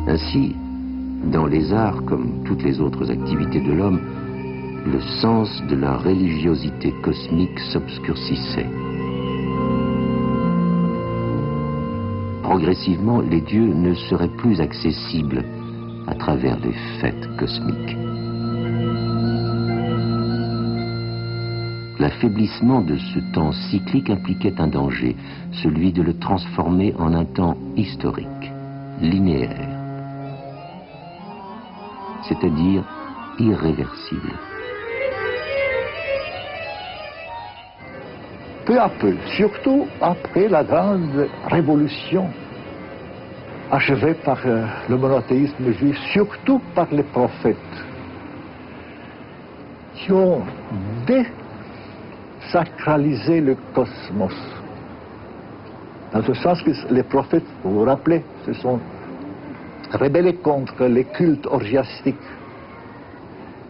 Ainsi, dans les arts comme toutes les autres activités de l'homme, le sens de la religiosité cosmique s'obscurcissait. Progressivement, les dieux ne seraient plus accessibles à travers les fêtes cosmiques. L'affaiblissement de ce temps cyclique impliquait un danger, celui de le transformer en un temps historique, linéaire, c'est-à-dire irréversible. Peu à peu, surtout après la grande révolution achevée par le monothéisme juif, surtout par les prophètes, qui ont désacralisé le cosmos. Dans ce sens que les prophètes, vous vous rappelez, se sont rebellés contre les cultes orgiastiques.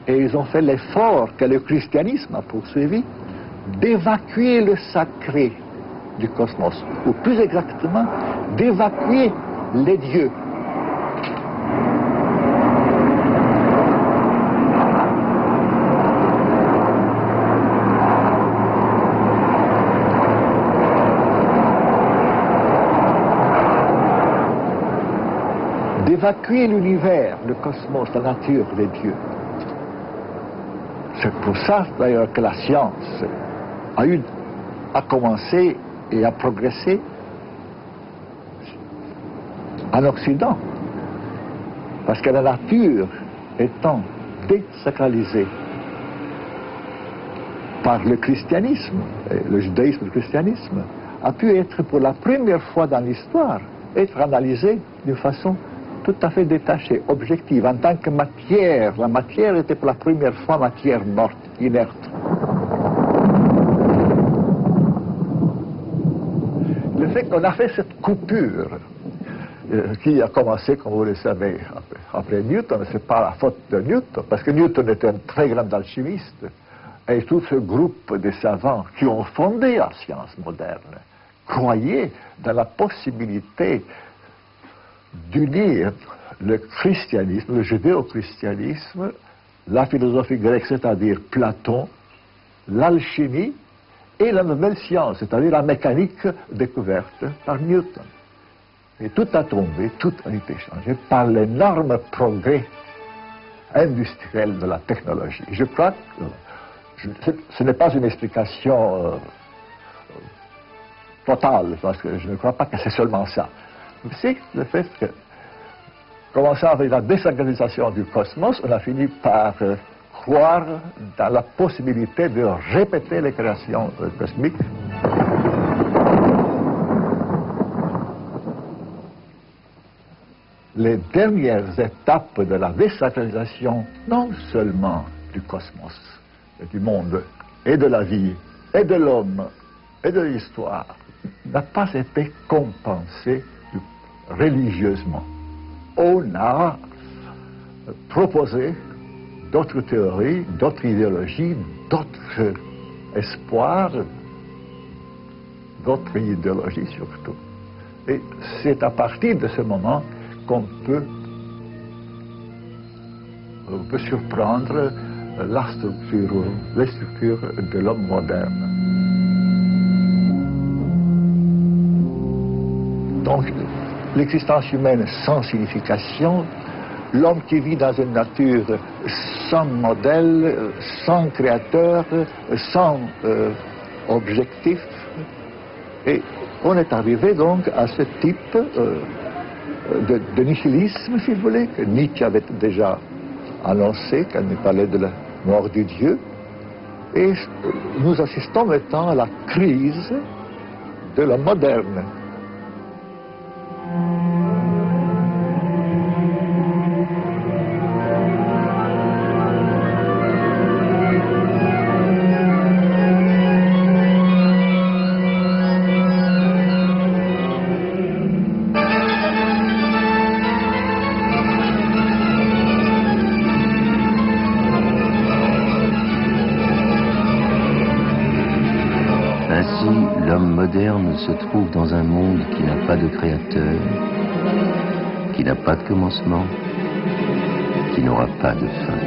Et ils ont fait l'effort que le christianisme a poursuivi d'évacuer le sacré du cosmos, ou plus exactement, d'évacuer les dieux. D'évacuer l'univers, le cosmos, la nature, les dieux. C'est pour ça, d'ailleurs, que la science a commencé et a progressé en Occident. Parce que la nature étant désacralisée par le christianisme, le judaïsme et le christianisme, a pu être pour la première fois dans l'histoire, être analysée d'une façon tout à fait détachée, objective, en tant que matière. La matière était pour la première fois matière morte, inerte. Le fait qu'on a fait cette coupure, qui a commencé, comme vous le savez, après Newton, ce n'est pas la faute de Newton, parce que Newton était un très grand alchimiste, et tout ce groupe de savants qui ont fondé la science moderne croyaient dans la possibilité d'unir le christianisme, le judéo-christianisme, la philosophie grecque, c'est-à-dire Platon, l'alchimie et la nouvelle science, c'est-à-dire la mécanique découverte par Newton. Et tout a tombé, tout a été changé par l'énorme progrès industriel de la technologie. Je crois que ce n'est pas une explication totale, parce que je ne crois pas que c'est seulement ça. C'est le fait que, commençant avec la désacralisation du cosmos, on a fini par croire dans la possibilité de répéter les créations cosmiques. Les dernières étapes de la désacralisation, non seulement du cosmos, et du monde, et de la vie, et de l'homme, et de l'histoire, n'a pas été compensée religieusement. On a proposé d'autres théories, d'autres idéologies, d'autres espoirs, d'autres idéologies surtout. Et c'est à partir de ce moment qu'on peut surprendre les structures de l'homme moderne. Donc, l'existence humaine sans signification, l'homme qui vit dans une nature sans modèle, sans créateur, sans objectif. Et on est arrivé donc à ce type de nihilisme, si vous voulez, que Nietzsche avait déjà annoncé quand il parlait de la mort du Dieu. Et nous assistons maintenant à la crise de l'homme moderne. L'homme moderne se trouve dans un monde qui n'a pas de créateur, qui n'a pas de commencement, qui n'aura pas de fin.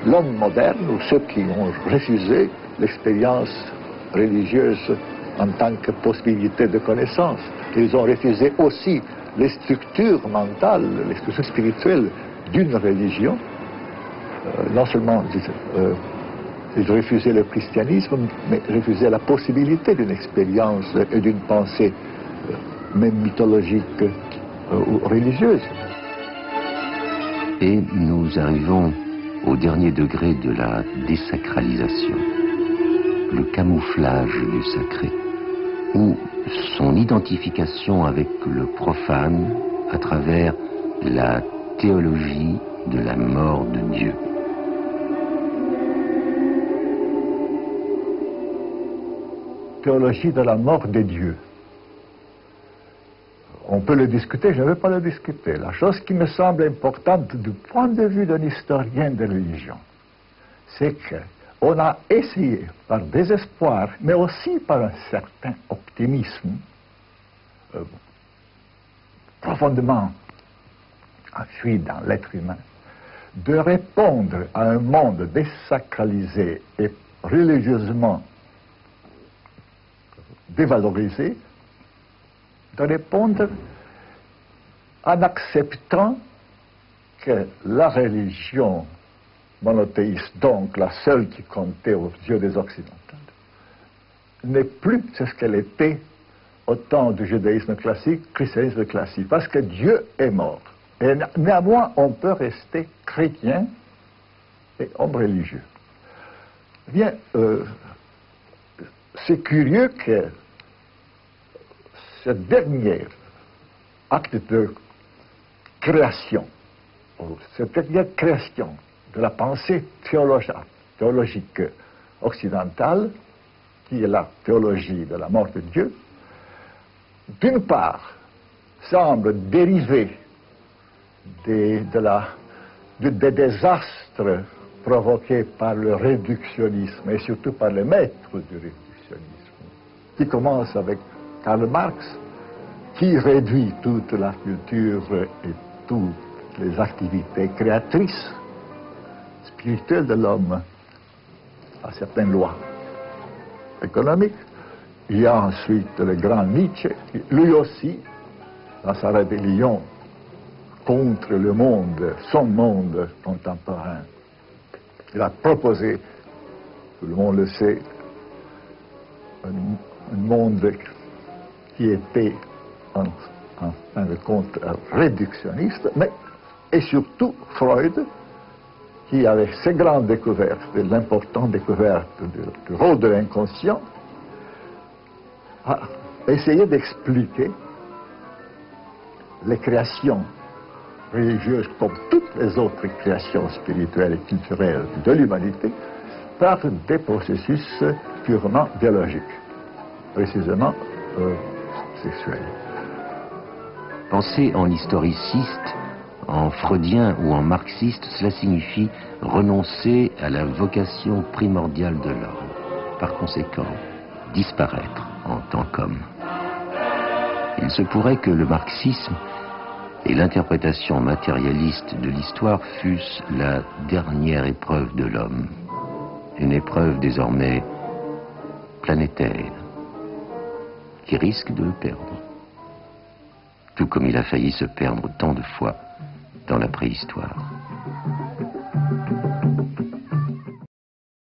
L'homme moderne, ou ceux qui ont refusé l'expérience religieuse en tant que possibilité de connaissance, ils ont refusé aussi les structures mentales, les structures spirituelles d'une religion. Non seulement ils refusaient le christianisme, mais refusaient la possibilité d'une expérience et d'une pensée, même mythologique ou religieuse. Et nous arrivons au dernier degré de la désacralisation, le camouflage du sacré, ou son identification avec le profane à travers la théologie de la mort de Dieu. Théologie de la mort de Dieu. On peut le discuter, je ne veux pas le discuter. La chose qui me semble importante du point de vue d'un historien de religion, c'est qu'on a essayé, par désespoir, mais aussi par un certain optimisme, profondément enfui dans l'être humain, de répondre à un monde désacralisé et religieusement dévalorisé, de répondre en acceptant que la religion monothéiste, donc la seule qui comptait aux yeux des occidentaux, n'est plus ce qu'elle était au temps du judaïsme classique, christianisme classique, parce que Dieu est mort. Et néanmoins, on peut rester chrétien et homme religieux. Eh bien, c'est curieux que ce dernier acte de création, cette dernière création de la pensée théologique occidentale, qui est la théologie de la mort de Dieu, d'une part, semble dériver des désastres provoqués par le réductionnisme, et surtout par les maîtres du réductionnisme, qui commence avec Karl Marx, qui réduit toute la culture et toutes les activités créatrices spirituelles de l'homme à certaines lois économiques. Il y a ensuite le grand Nietzsche, lui aussi, dans sa rébellion contre le monde, son monde contemporain. Il a proposé, tout le monde le sait, un monde qui était en fin de compte réductionniste, mais et surtout Freud, qui avait ses grandes découvertes, l'importante découverte du rôle de l'inconscient, a essayé d'expliquer les créations religieuses comme toutes les autres créations spirituelles et culturelles de l'humanité par des processus purement biologiques, précisément sexuels. Penser en historiciste, en freudien ou en marxiste, cela signifie renoncer à la vocation primordiale de l'homme. Par conséquent, disparaître en tant qu'homme. Il se pourrait que le marxisme et l'interprétation matérialiste de l'histoire fussent la dernière épreuve de l'homme, une épreuve désormais planétaire, qui risque de le perdre, tout comme il a failli se perdre tant de fois dans la préhistoire.